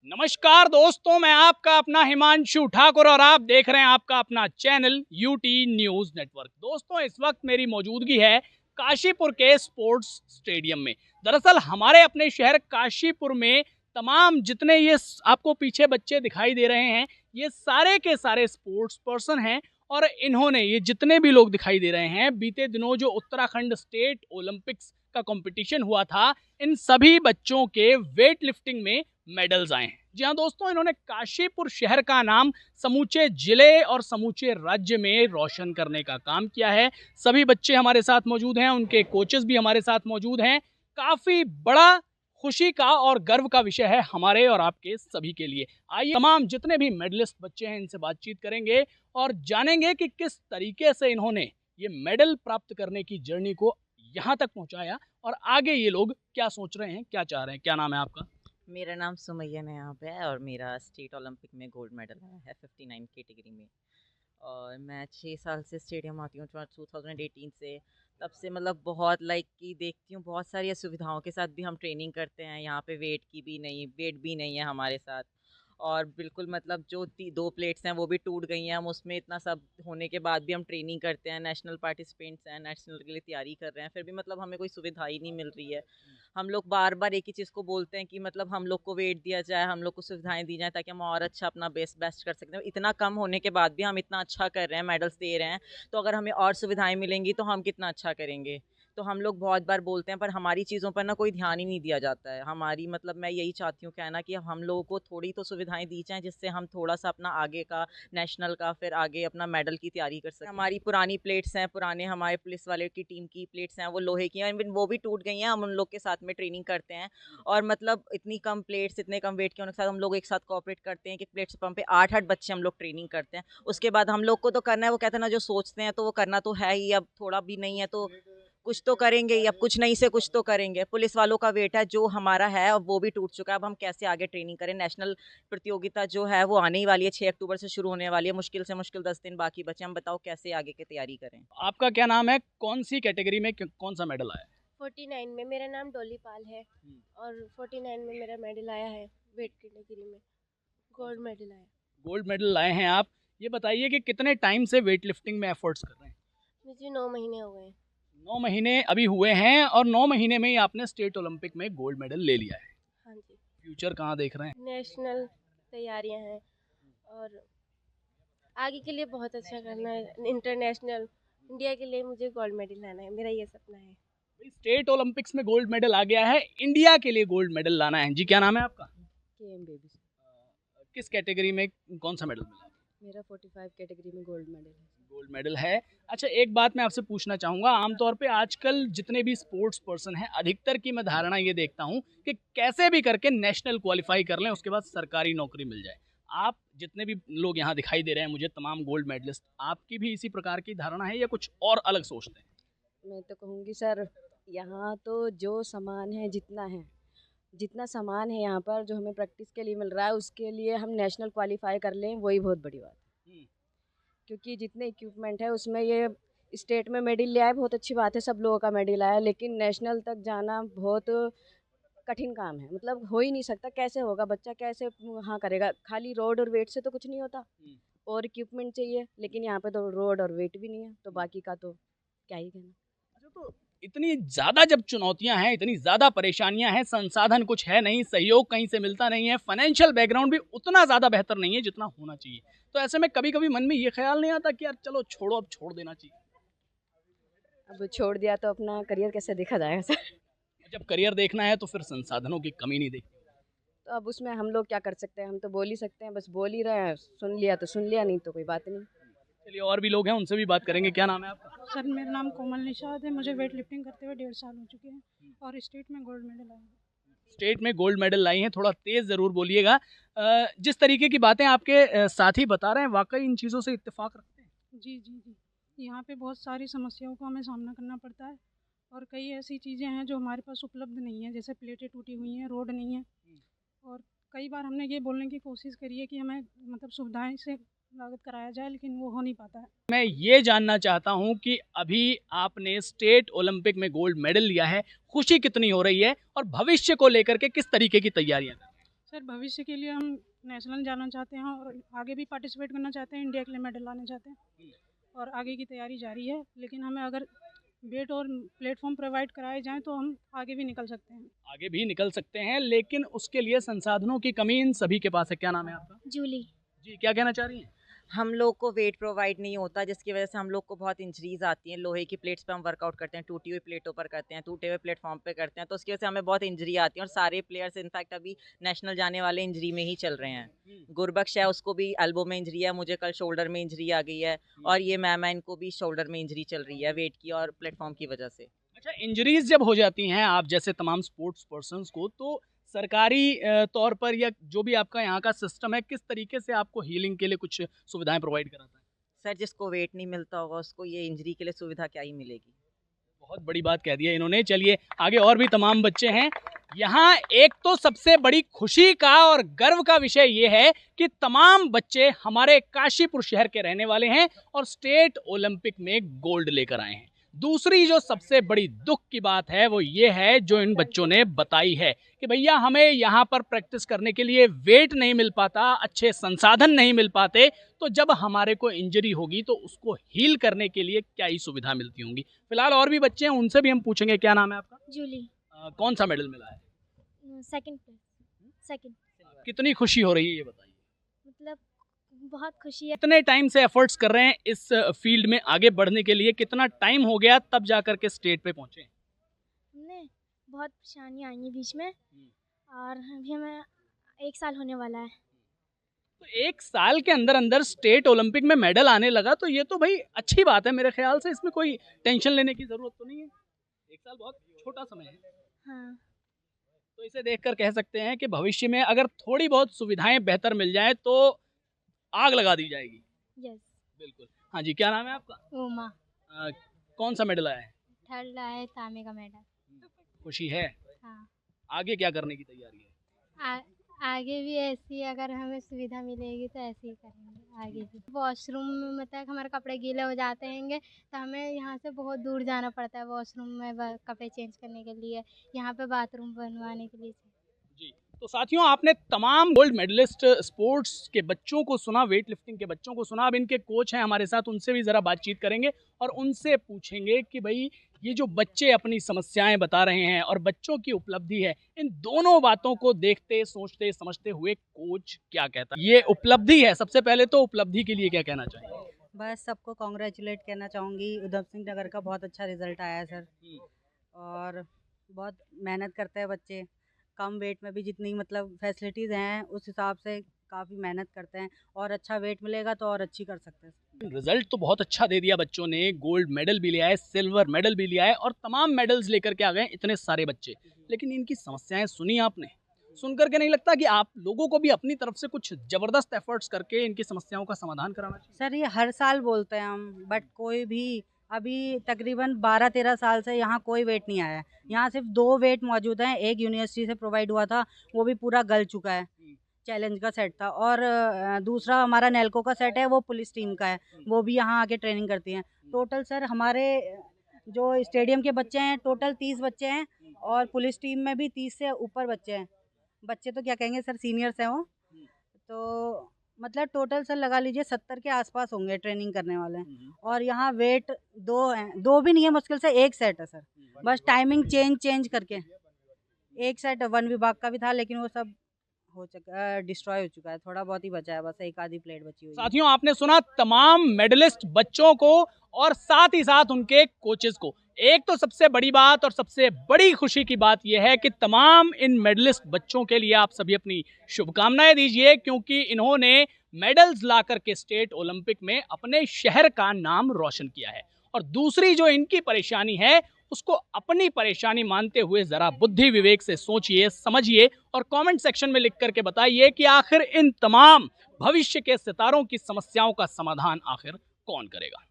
नमस्कार दोस्तों, मैं आपका अपना हिमांशु ठाकुर और आप देख रहे हैं आपका अपना चैनल यूटी न्यूज़ नेटवर्क। दोस्तों, इस वक्त मेरी मौजूदगी है काशीपुर के स्पोर्ट्स स्टेडियम में। दरअसल हमारे अपने शहर काशीपुर में तमाम जितने ये आपको पीछे बच्चे दिखाई दे रहे हैं, ये सारे के सारे स्पोर्ट्स पर्सन हैं। और इन्होंने, ये जितने भी लोग दिखाई दे रहे हैं, बीते दिनों जो उत्तराखंड स्टेट ओलंपिक्स का कंपटीशन हुआ था, इन सभी बच्चों के वेट लिफ्टिंग में मेडल्स आए हैं। जी हाँ दोस्तों, इन्होंने काशीपुर शहर का नाम समूचे जिले और समूचे राज्य में रोशन करने का काम किया है। सभी बच्चे हमारे साथ मौजूद हैं, उनके कोचेस भी हमारे साथ मौजूद हैं। काफ़ी बड़ा खुशी का और गर्व का विषय है हमारे और आपके सभी के लिए। आइए तमाम जितने भी मेडलिस्ट बच्चे हैं इनसे बातचीत करेंगे और जानेंगे कि किस तरीके से इन्होंने ये मेडल प्राप्त करने की जर्नी को यहाँ तक पहुँचाया और आगे ये लोग क्या सोच रहे हैं, क्या चाह रहे हैं। क्या नाम है आपका? मेरा नाम सुमैया नयाब है और मेरा स्टेट ओलंपिक में गोल्ड मेडल आया है 59 कैटेगरी में। और मैं 6 साल से स्टेडियम आती हूँ 2018 से। तब से मतलब बहुत कि देखती हूँ, बहुत सारी असुविधाओं के साथ भी हम ट्रेनिंग करते हैं। यहाँ पे वेट भी नहीं है हमारे साथ। और बिल्कुल मतलब जो 2 प्लेट्स हैं वो भी टूट गई हैं। हम उसमें इतना सब होने के बाद भी हम ट्रेनिंग करते हैं, नेशनल पार्टिसिपेंट्स हैं, नेशनल के लिए तैयारी कर रहे हैं, फिर भी मतलब हमें कोई सुविधा ही नहीं मिल रही है। हम लोग बार बार एक ही चीज़ को बोलते हैं कि मतलब हम लोग को वेट दिया जाए, हम लोग को सुविधाएं दी जाए ताकि हम और अच्छा अपना बेस्ट कर सकते हैं। इतना कम होने के बाद भी हम इतना अच्छा कर रहे हैं, मेडल्स दे रहे हैं, तो अगर हमें और सुविधाएं मिलेंगी तो हम कितना अच्छा करेंगे। तो हम लोग बहुत बार बोलते हैं पर हमारी चीज़ों पर ना कोई ध्यान ही नहीं दिया जाता है। हमारी मतलब मैं यही चाहती हूँ कहना कि हम लोगों को थोड़ी तो सुविधाएं दी जाएँ जिससे हम थोड़ा सा अपना आगे का नेशनल का फिर आगे अपना मेडल की तैयारी कर सकें। हमारी पुरानी प्लेट्स हैं, पुराने हमारे पुलिस वाले की टीम की प्लेट्स हैं, वो लोहे की हैं, इवन वो भी टूट गई हैं। हम उन लोग के साथ में ट्रेनिंग करते हैं और मतलब इतनी कम प्लेट्स, इतने कम वेट के उनके साथ हम लोग एक साथ कोऑपरेट करते हैं कि प्लेट्स पंप पे 8-8 बच्चे हम लोग ट्रेनिंग करते हैं। उसके बाद हम लोग को तो करना है, वो कहते हैं ना जो सोचते हैं तो वो करना तो है ही। अब थोड़ा भी नहीं है तो कुछ तो करेंगे ही, अब कुछ नहीं से कुछ तो करेंगे। पुलिस वालों का वेट है जो हमारा है, अब वो भी टूट चुका है। अब हम कैसे आगे ट्रेनिंग करें। नेशनल प्रतियोगिता जो है वो आने ही वाली है, 6 अक्टूबर से शुरू होने वाली है। मुश्किल से मुश्किल 10 दिन बाकी बचे। हम बताओ कैसे आगे की तैयारी करें। आपका क्या नाम है? कौन सी कैटेगरी में कौन सा मेडल आया? 49 में मेरा नाम डोली पाल है और 49 में मेरा मेडल आया है। वेट कैटेगरी में गोल्ड मेडल आया। गोल्ड मेडल लाए हैं आप। ये बताइए कि कितने टाइम से वेट लिफ्टिंग में एफर्ट्स कर रहे हैं? मुझे 9 महीने हो गए। 9 महीने अभी हुए हैं और 9 महीने में ही आपने स्टेट ओलंपिक में गोल्ड मेडल ले लिया है। हाँ जी। फ्यूचर कहाँ देख रहे हैं? नेशनल तैयारियां हैं और आगे के लिए बहुत अच्छा करना है। इंटरनेशनल इंडिया के लिए मुझे गोल्ड मेडल लाना है, मेरा ये सपना है। स्टेट ओलंपिक्स में गोल्ड मेडल आ गया है, इंडिया के लिए गोल्ड मेडल लाना है। जी, क्या नाम है आपका? KM baby. किस कैटेगरी में कौन सा मेडल मिला? मेरा 45 कैटेगरी में गोल्ड मेडल है। गोल्ड मेडल है। अच्छा, एक बात मैं आपसे पूछना चाहूँगा, आमतौर पे आजकल जितने भी स्पोर्ट्स पर्सन हैं, अधिकतर की मैं धारणा ये देखता हूँ कि कैसे भी करके नेशनल क्वालिफाई कर लें, उसके बाद सरकारी नौकरी मिल जाए। आप जितने भी लोग यहाँ दिखाई दे रहे हैं मुझे, तमाम गोल्ड मेडलिस्ट, आपकी भी इसी प्रकार की धारणा है या कुछ और अलग सोचते हैं? मैं तो कहूँगी सर, यहाँ तो जो सामान है जितना सामान है यहाँ पर जो हमें प्रैक्टिस के लिए मिल रहा है, उसके लिए हम नेशनल क्वालिफाई कर लें वही बहुत बड़ी बात है। क्योंकि जितने इक्विपमेंट है उसमें ये स्टेट में मेडल ले आए, बहुत अच्छी बात है, सब लोगों का मेडल आया, लेकिन नेशनल तक जाना बहुत कठिन काम है। मतलब हो ही नहीं सकता, कैसे होगा, बच्चा कैसे वहाँ करेगा। खाली रोड और वेट से तो कुछ नहीं होता, और इक्विपमेंट चाहिए, लेकिन यहाँ पे तो रोड और वेट भी नहीं है, तो बाकी का तो क्या ही कहना। अच्छा, तो इतनी ज़्यादा जब चुनौतियां हैं, इतनी ज़्यादा परेशानियां हैं, संसाधन कुछ है नहीं, सहयोग कहीं से मिलता नहीं है, फाइनेंशियल बैकग्राउंड भी उतना ज़्यादा बेहतर नहीं है जितना होना चाहिए, तो ऐसे में कभी कभी मन में ये ख्याल नहीं आता कि यार चलो छोड़ो, अब छोड़ देना चाहिए? अब छोड़ दिया तो अपना करियर कैसे देखा जाएगा सर। जब करियर देखना है तो फिर संसाधनों की कमी नहीं देखनी। तो अब उसमें हम लोग क्या कर सकते हैं, हम तो बोल ही सकते हैं, बस बोल ही रहे हैं, सुन लिया तो सुन लिया, नहीं तो कोई बात नहीं। चलिए, और भी लोग हैं, उनसे भी बात करेंगे। क्या नाम है आपका? सर मेरा नाम कोमल निषाद है। मुझे वेट लिफ्टिंग करते हुए 1.5 साल हो चुके हैं और स्टेट में गोल्ड मेडल आया है। स्टेट में गोल्ड मेडल लाई हैं, थोड़ा तेज़ ज़रूर बोलिएगा। जिस तरीके की बातें आपके साथी बता रहे हैं, वाकई इन चीज़ों से इत्तेफाक रखते हैं? जी। यहाँ पे बहुत सारी समस्याओं का हमें सामना करना पड़ता है और कई ऐसी चीज़ें हैं जो हमारे पास उपलब्ध नहीं है, जैसे प्लेटें टूटी हुई हैं, रोड नहीं है। और कई बार हमने ये बोलने की कोशिश करी है कि हमें मतलब सुविधाएं से स्वागत कराया जाए, लेकिन वो हो नहीं पाता है। मैं ये जानना चाहता हूँ कि अभी आपने स्टेट ओलंपिक में गोल्ड मेडल लिया है, खुशी कितनी हो रही है और भविष्य को लेकर के किस तरीके की तैयारियां कर रहे हैं? सर भविष्य के लिए हम नेशनल जाना चाहते हैं और आगे भी पार्टिसिपेट करना चाहते हैं, इंडिया के लिए मेडल लाना चाहते हैं और आगे की तैयारी जारी है। लेकिन हमें अगर वेट और प्लेटफॉर्म प्रोवाइड कराए जाएं तो हम आगे भी निकल सकते हैं। आगे भी निकल सकते हैं, लेकिन उसके लिए संसाधनों की कमी इन सभी के पास है। क्या नाम है आपका? जूली। जी, क्या कहना चाह रही हैं? हम लोग को वेट प्रोवाइड नहीं होता, जिसकी वजह से हम लोग को बहुत इंजरीज आती हैं। लोहे की प्लेट्स पे हम वर्कआउट करते हैं, टूटी हुई प्लेटों पर करते हैं, टूटे हुए प्लेटफॉर्म पे करते हैं, तो उसकी वजह से हमें बहुत इंजरी आती है। और सारे प्लेयर्स इनफैक्ट अभी नेशनल जाने वाले इंजरी में ही चल रहे हैं। गुरबख्श है, उसको भी एल्बो में इंजरी है, मुझे कल शोल्डर में इंजरी आ गई है, और ये मैम को भी शोल्डर में इंजरी चल रही है वेट की और प्लेटफॉर्म की वजह से। अच्छा, इंजरीज जब हो जाती हैं आप जैसे तमाम स्पोर्ट्स पर्सन्स को, तो सरकारी तौर पर या जो भी आपका यहाँ का सिस्टम है, किस तरीके से आपको हीलिंग के लिए कुछ सुविधाएं प्रोवाइड कराता है? सर जिसको वेट नहीं मिलता होगा उसको ये इंजरी के लिए सुविधा क्या ही मिलेगी। बहुत बड़ी बात कह दी है इन्होंने। चलिए आगे, और भी तमाम बच्चे हैं यहाँ। एक तो सबसे बड़ी खुशी का और गर्व का विषय ये है कि तमाम बच्चे हमारे काशीपुर शहर के रहने वाले हैं और स्टेट ओलंपिक में गोल्ड लेकर आए हैं। दूसरी जो सबसे बड़ी दुख की बात है वो ये है जो इन बच्चों ने बताई है कि भैया हमें यहाँ पर प्रैक्टिस करने के लिए वेट नहीं मिल पाता, अच्छे संसाधन नहीं मिल पाते, तो जब हमारे को इंजरी होगी तो उसको हील करने के लिए क्या ही सुविधा मिलती होंगी। फिलहाल और भी बच्चे हैं, उनसे भी हम पूछेंगे। क्या नाम है आपका? जूली। कौन सा मेडल मिला है? Second place. सेकंड। कितनी खुशी हो रही है ये बताइए। मतलब बहुत खुशी है। कितने टाइम से एफर्ट्स कर रहे हैं इस फील्ड में आगे बढ़ने के लिए? कितना टाइम हो गया तब जाकर के स्टेट पे पहुंचे? हमने बहुत परेशानी आई है बीच में और अभी हमें 1 साल होने वाला है। तो 1 साल के अंदर अंदर स्टेट ओलंपिक में मेडल आने लगा तो ये तो भाई अच्छी बात है मेरे ख्याल से। इसमें कोई टेंशन लेने की जरूरत तो नहीं है। 1 साल बहुत छोटा समय है। हाँ। तो इसे देखकर कह सकते हैं कि भविष्य में अगर थोड़ी बहुत सुविधाएं बेहतर मिल जाए तो आग लगा दी जाएगी। यस। बिल्कुल। हाँ जी, क्या नाम है आपका? उमा। कौन सा मेडल आया है? 3rd आया है, तांबे का मेडल। खुशी है? हाँ। आगे क्या करने की तैयारी है? आगे भी ऐसी अगर हमें सुविधा मिलेगी तो ऐसे ही करेंगे आगे भी। वॉशरूम में मतलब हमारे कपड़े गीले हो जाते हैं तो हमें यहाँ से बहुत दूर जाना पड़ता है वॉशरूम में कपड़े चेंज करने के लिए, यहाँ पे बाथरूम बनवाने के लिए। जी, तो साथियों आपने तमाम गोल्ड मेडलिस्ट स्पोर्ट्स के बच्चों को सुना, वेट लिफ्टिंग के बच्चों को सुना। अब इनके कोच हैं हमारे साथ, उनसे भी ज़रा बातचीत करेंगे और उनसे पूछेंगे कि भाई ये जो बच्चे अपनी समस्याएं बता रहे हैं और बच्चों की उपलब्धि है, इन दोनों बातों को देखते सोचते समझते हुए कोच क्या कहता है। ये उपलब्धि है, सबसे पहले तो उपलब्धि के लिए क्या कहना चाहिए? बस सबको कॉन्ग्रेचुलेट कहना चाहूँगी। उधम सिंह नगर का बहुत अच्छा रिजल्ट आया है सर, और बहुत मेहनत करते हैं बच्चे। कम वेट में भी जितनी मतलब फैसिलिटीज़ हैं उस हिसाब से काफ़ी मेहनत करते हैं, और अच्छा वेट मिलेगा तो और अच्छी कर सकते हैं। रिजल्ट तो बहुत अच्छा दे दिया बच्चों ने, गोल्ड मेडल भी लिया है, सिल्वर मेडल भी लिया है और तमाम मेडल्स लेकर के आ गए इतने सारे बच्चे। लेकिन इनकी समस्याएं सुनी आपने? सुन करके नहीं लगता कि आप लोगों को भी अपनी तरफ से कुछ ज़बरदस्त एफर्ट्स करके इनकी समस्याओं का समाधान कराना चाहिए? सर ये हर साल बोलते हैं हम, बट कोई भी अभी तकरीबन 12-13 साल से यहाँ कोई वेट नहीं आया है। यहाँ सिर्फ 2 वेट मौजूद हैं, एक यूनिवर्सिटी से प्रोवाइड हुआ था, वो भी पूरा गल चुका है, चैलेंज का सेट था, और दूसरा हमारा नेल्को का सेट है, वो पुलिस टीम का है, वो भी यहाँ आके ट्रेनिंग करती हैं। टोटल सर हमारे जो स्टेडियम के बच्चे हैं टोटल 30 बच्चे हैं, और पुलिस टीम में भी 30 से ऊपर बच्चे हैं। बच्चे तो क्या कहेंगे सर, सीनियर्स हैं वो, तो मतलब टोटल सर लगा लीजिए 70 के आसपास होंगे ट्रेनिंग करने वाले। और यहाँ वेट 2 हैं, 2 भी नहीं है, मुश्किल से 1 सेट है सर, बस टाइमिंग चेंज करके। 1 सेट वन विभाग का भी था लेकिन वो सब हो चुका, डिस्ट्रॉय हो चुका है, थोड़ा बहुत ही बचा है, बस एक आधी प्लेट बची हुई है। साथियों आपने सुना तमाम मेडलिस्ट बच्चों को और साथ ही साथ उनके कोचेस को। एक तो सबसे बड़ी बात और सबसे बड़ी खुशी की बात यह है कि तमाम इन मेडलिस्ट बच्चों के लिए आप सभी अपनी शुभकामनाएं दीजिए, क्योंकि इन्होंने मेडल्स ला करके स्टेट ओलंपिक में अपने शहर का नाम रोशन किया है। और दूसरी जो इनकी परेशानी है उसको अपनी परेशानी मानते हुए जरा बुद्धि विवेक से सोचिए, समझिए और कमेंट सेक्शन में लिख करके बताइए कि आखिर इन तमाम भविष्य के सितारों की समस्याओं का समाधान आखिर कौन करेगा।